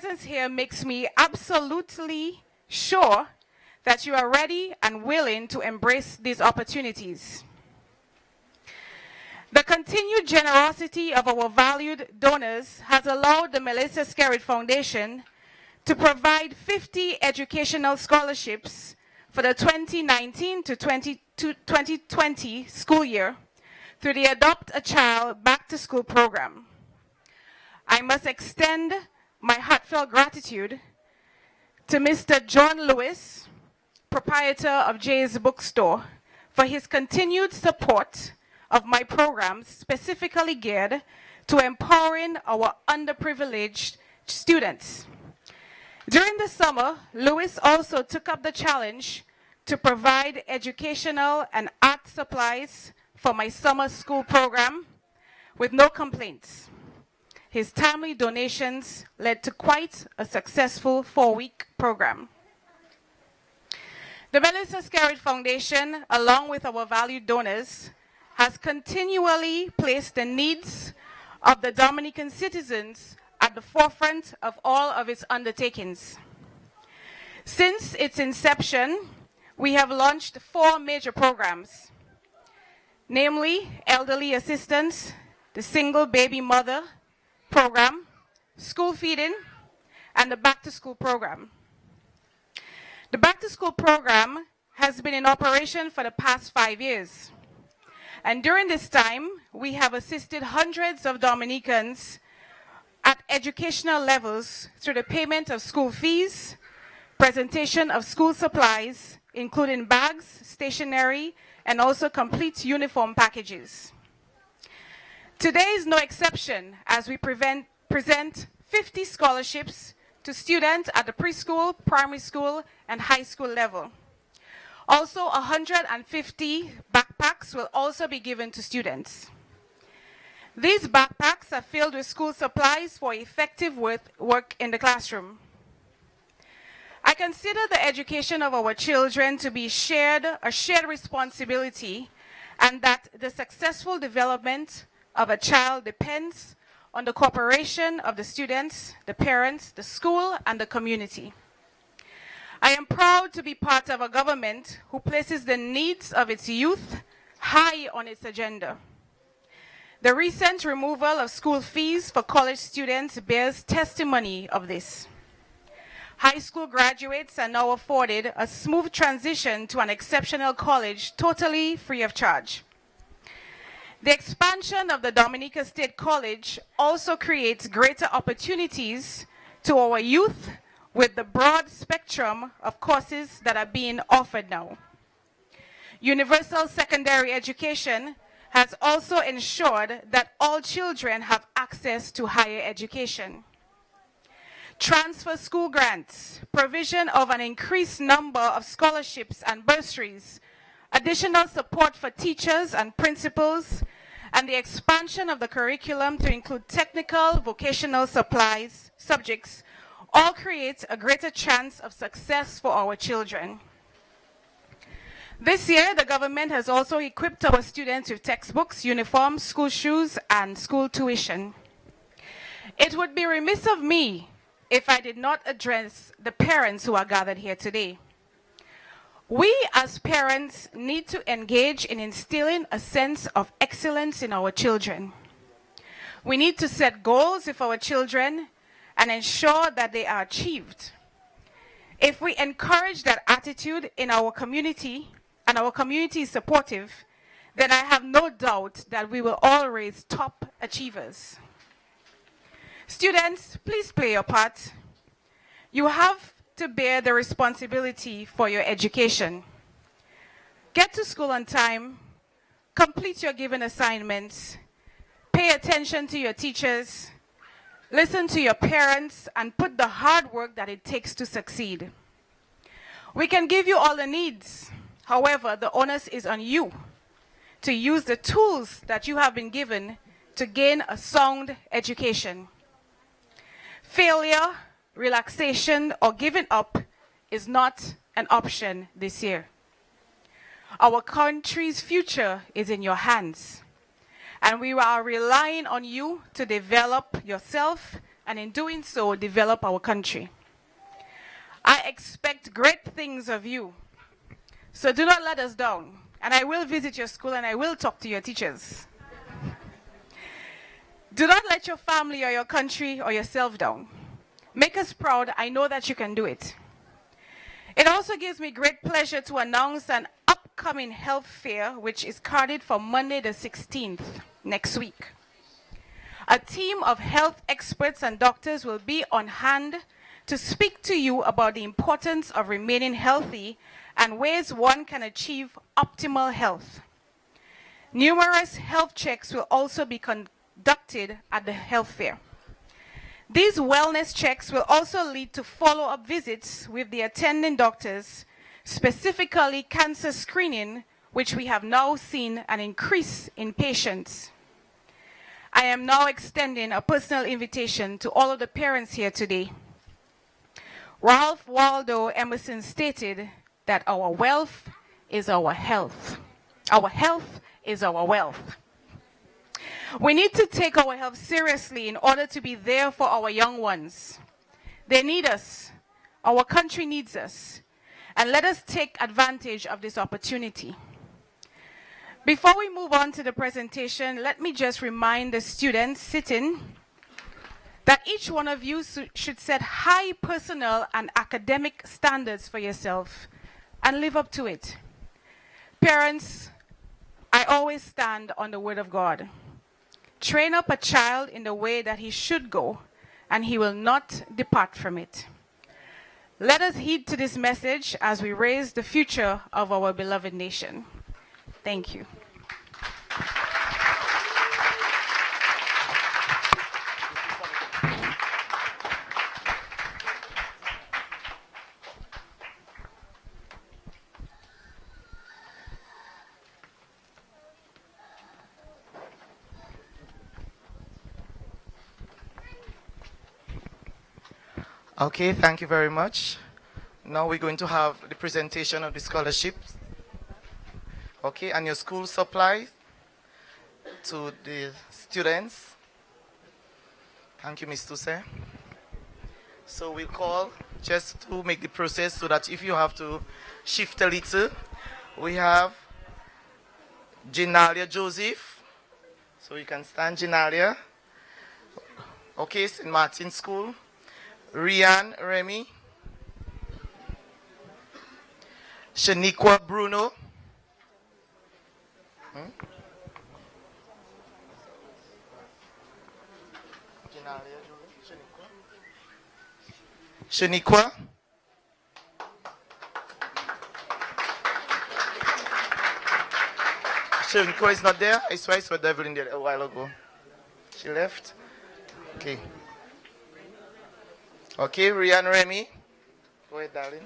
presence here makes me absolutely sure that you are ready and willing to embrace these opportunities. The continued generosity of our valued donors has allowed the Melissa Skerrit Foundation to provide 50 educational scholarships for the 2019 to 2020 school year through the Adopt a Child Back to School program. I must extend my heartfelt gratitude to Mr. John Lewis, proprietor of Jay's Bookstore, for his continued support of my programs specifically geared to empowering our underprivileged students. During the summer, Lewis also took up the challenge to provide educational and art supplies for my summer school program with no complaints. His timely donations led to quite a successful 4-week program. The Melissa Skerrit Foundation, along with our valued donors, has continually placed the needs of the Dominican citizens at the forefront of all of its undertakings. Since its inception, we have launched 4 major programs, namely elderly assistance, the single baby mother program, school feeding, and the back to school program. The back to school program has been in operation for the past 5 years. And during this time, we have assisted hundreds of Dominicans at educational levels through the payment of school fees, presentation of school supplies, including bags, stationery, and also complete uniform packages. Today is no exception as we present 50 scholarships to students at the preschool, primary school, and high school level. Also, 150 backpacks will also be given to students. These backpacks are filled with school supplies for effective work in the classroom. I consider the education of our children to be a shared responsibility, and that the successful development of a child depends on the cooperation of the students, the parents, the school, and the community. I am proud to be part of a government who places the needs of its youth high on its agenda. The recent removal of school fees for college students bears testimony of this. High school graduates are now afforded a smooth transition to an exceptional college totally free of charge. The expansion of the Dominica State College also creates greater opportunities to our youth with the broad spectrum of courses that are being offered now. Universal secondary education has also ensured that all children have access to higher education. Transfer school grants, provision of an increased number of scholarships and bursaries, additional support for teachers and principals, and the expansion of the curriculum to include technical, vocational subjects all create a greater chance of success for our children. This year, the government has also equipped our students with textbooks, uniforms, school shoes, and school tuition. It would be remiss of me if I did not address the parents who are gathered here today. We as parents need to engage in instilling a sense of excellence in our children. We need to set goals with our children and ensure that they are achieved. If we encourage that attitude in our community, and our community is supportive, then I have no doubt that we will all raise top achievers. Students, please play your part. You have to bear the responsibility for your education. Get to school on time, complete your given assignments, pay attention to your teachers, listen to your parents, and put the hard work that it takes to succeed. We can give you all the needs. However, the onus is on you to use the tools that you have been given to gain a sound education. Failure, relaxation, or giving up is not an option this year. Our country's future is in your hands, and we are relying on you to develop yourself and in doing so, develop our country. I expect great things of you, so do not let us down. And I will visit your school and I will talk to your teachers. Do not let your family or your country or yourself down. Make us proud. I know that you can do it. It also gives me great pleasure to announce an upcoming health fair, which is carded for Monday the 16th, next week. A team of health experts and doctors will be on hand to speak to you about the importance of remaining healthy and ways one can achieve optimal health. Numerous health checks will also be conducted at the health fair. These wellness checks will also lead to follow-up visits with the attending doctors, specifically cancer screening, which we have now seen an increase in patients. I am now extending a personal invitation to all of the parents here today. Ralph Waldo Emerson stated that our wealth is our health. Our health is our wealth. We need to take our health seriously in order to be there for our young ones. They need us. Our country needs us. And let us take advantage of this opportunity. Before we move on to the presentation, let me just remind the students sitting that each one of you should set high personal and academic standards for yourself and live up to it. Parents, I always stand on the word of God. Train up a child in the way that he should go, and he will not depart from it. Let us heed to this message as we raise the future of our beloved nation. Thank you. Okay, thank you very much. Now we're going to have the presentation of the scholarships. Okay, and your school supplies to the students. Thank you, Ms. Tuse. So we'll call just to make the process so that if you have to shift a little, we have Ginalia Joseph. So you can stand, Ginalia. Okay, St. Martin School. Rian Remy, Shaniqua Bruno, Shaniqua, Shaniqua is not there. I swear I saw Devlin there a while ago. She left. Okay. Okay, Rian Remy. Go ahead, darling.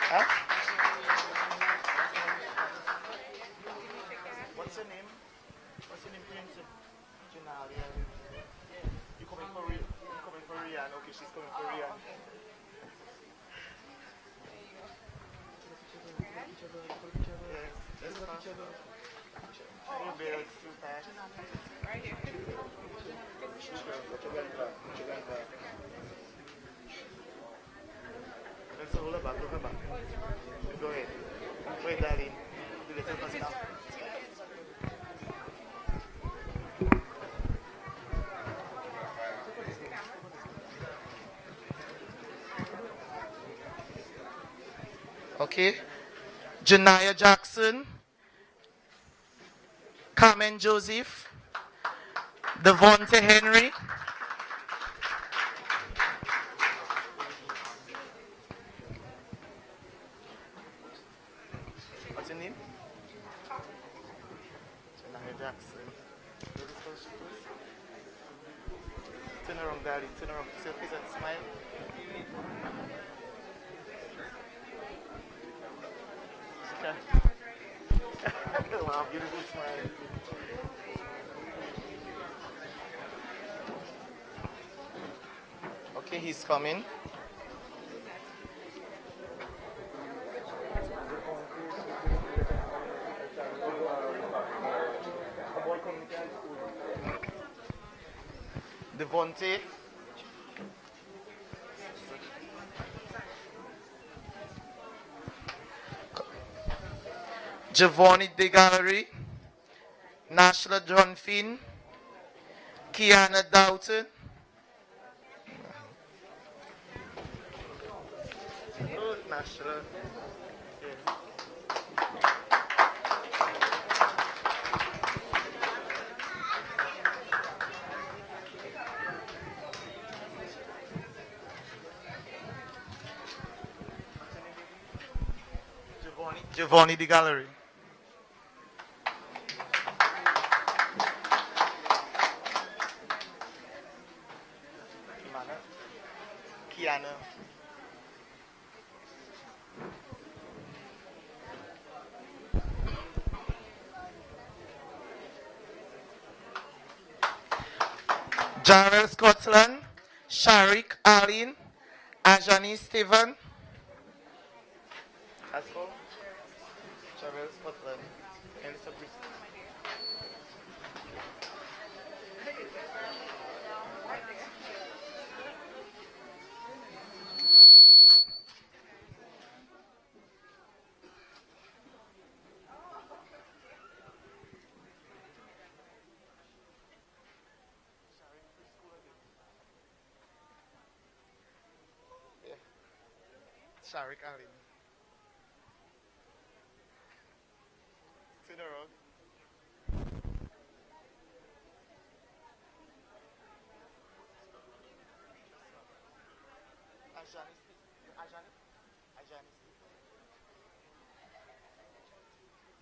Huh? What's your name? What's your name, Princess? Ginalia. You coming for Rian? You coming for Rian? Okay, she's coming for Rian. Right here. Let's hold her back, hold her back. Go ahead. Wait, darling. Do the second now. Okay. Janaya Jackson. Carmen Joseph. Devonte Henry. What's your name? Janaya Jackson. Turn around, darling. Turn around. See your face and smile. Wow, beautiful smile. Okay, he's coming. Devonte, Giovanni De Gallery, Nashla John Finn, Kiana Doughton, oh, Nashla, yeah. Giovanni De Gallery, Kiana, Jarrell Scotland, Sharik Arlene, Ajani Stephen, Asco, Jarrell Scotland, Elisa Bristol. Yeah. Sharik Arlene. To the road. Ajani Stephen. Ajani? Ajani Stephen.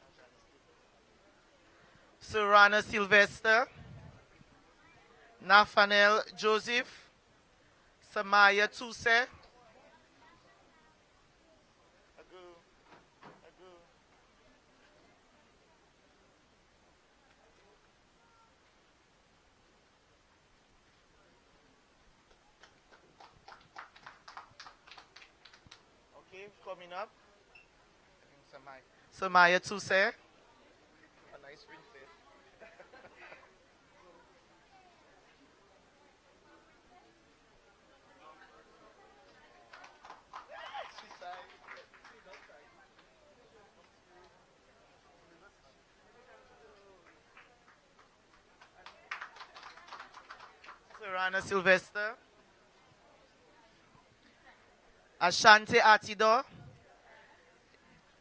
Ajani Stephen. Serrana Sylvester, Nathaniel Joseph, Samaya Tuse, Agu, Agu, okay, coming up, Samaya. Samaya Tuse, a nice princess. She's shy. Serrana Sylvester, Ashante Atido,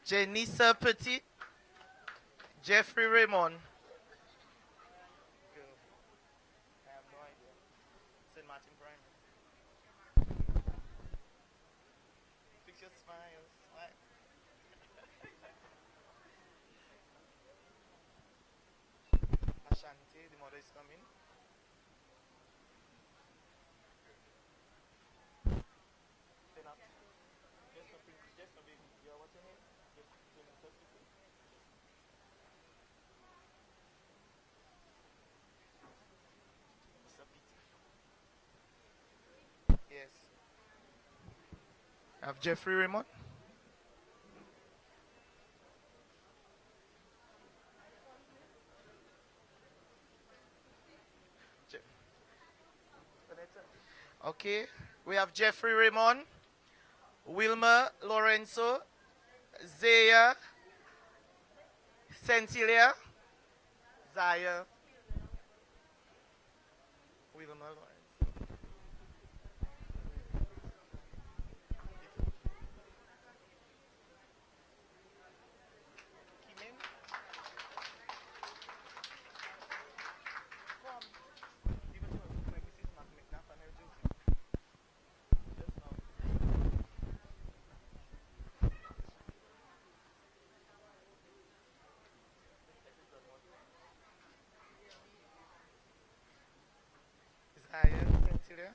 Janissa Petit, Jeffrey Raymond. Girl, I have no idea. St. Martin Primary. Fix your smile, smile. Ashanti, the mother is coming. Then up. Just a baby. Yeah, what's your name? Just Janissa Petit. Janissa Petit. Yes. I have Jeffrey Raymond. Je- Okay. We have Jeffrey Raymond, Wilma Lorenzo, Zaya, Centilia, Zaya, Wilma Lorenzo. Kimin? Come. Even though my Mrs. McNathaniel Joseph. Just now. Zaya, Centilia.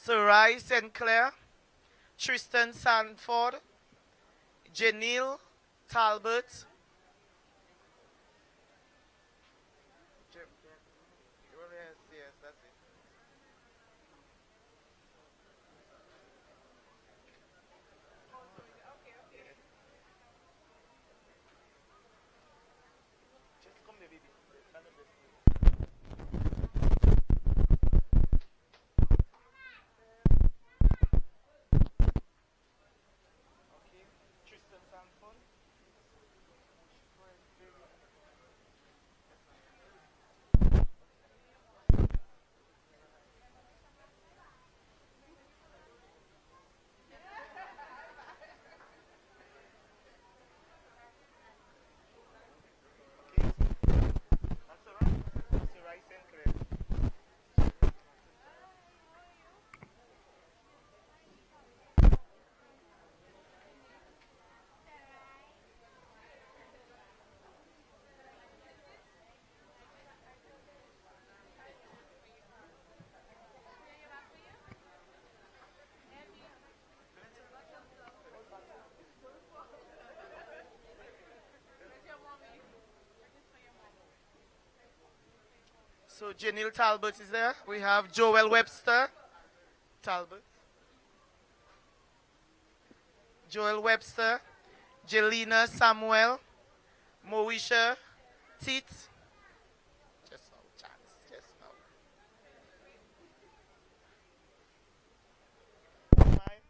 Sarai St. Clair, Tristan Sanford, Janelle Talbot. Yes, yes, that's it. Just come the baby. Okay. Tristan Sanford. Okay. That's alright. Sarai St. Clair. So Janelle Talbot is there. We have Joel Webster Talbot. Joel Webster. Jelena Samuel. Moesha Tit. Just no chance. Just no. Mine.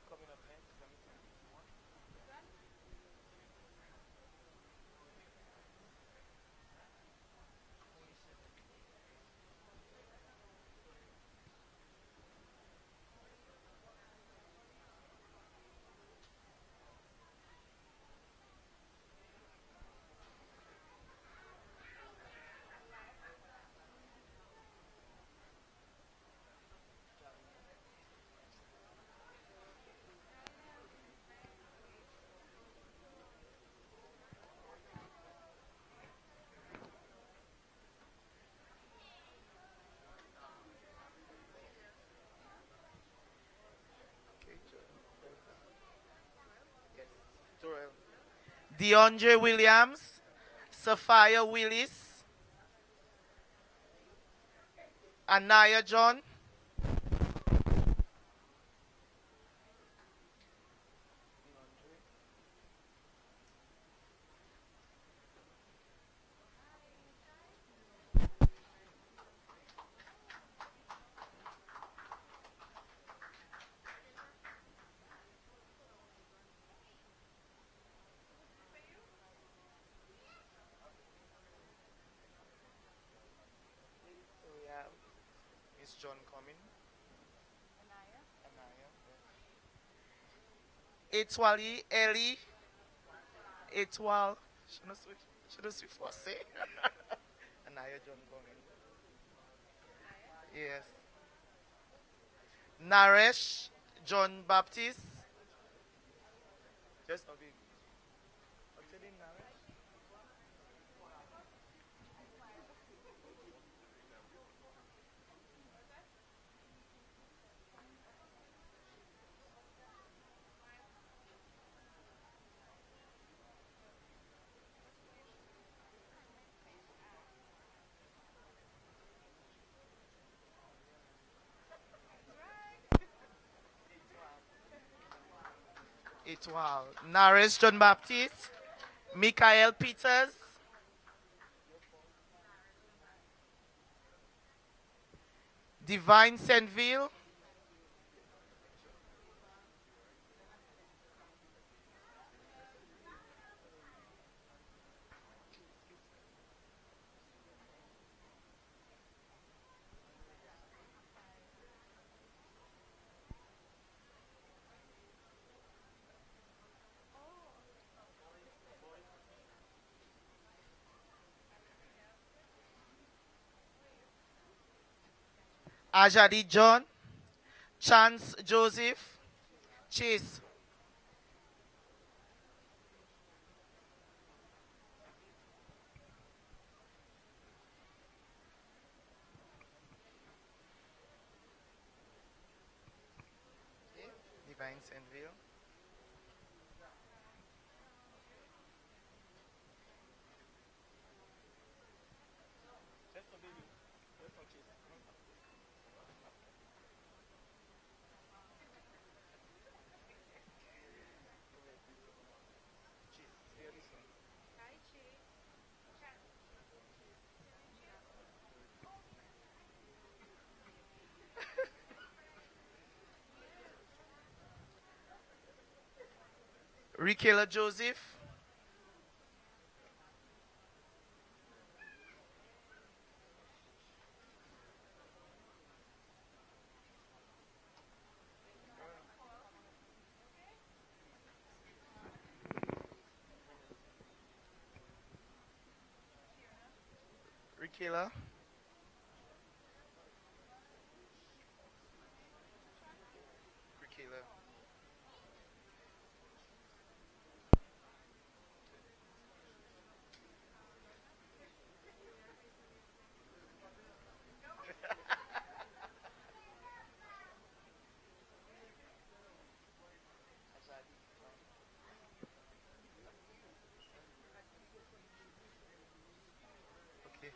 Coming up next. Let me see. Okay, yes. Joel. DeAndre Williams. Sophia Willis. Anaya John. So we have Miss John coming. Anaya. Etwali Ellie. Etwal. Should I switch for say? Anaya John coming. Yes. Naresh John Baptist. Just a big. What's your name, Naresh? Etwal. Naresh John Baptist. Michael Peters. Divine Senville. Ajadi John. Chance Joseph. Chase. Divine Saintville. Rikela Joseph. Rikela. Rikela. Okay.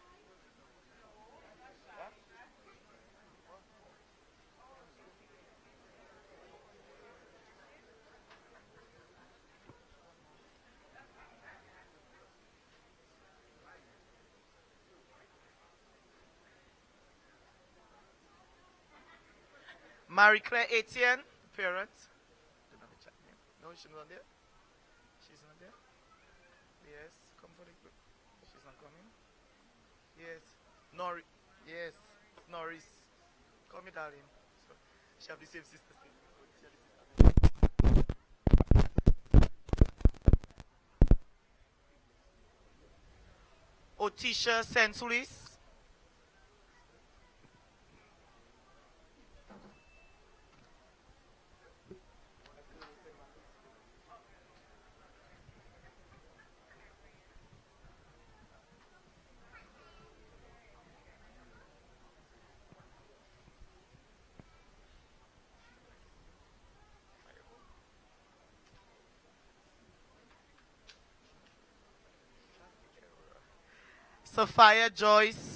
Marie Claire Etienne, parent. Don't have a chat name. No, she's not there. She's not there. Yes, come for the group. She's not coming. Yes. Norris. Yes. It's Norris. Call me darling. So, she have the same sister. She have the sister. Otisha Sensulis. Sophia Joyce.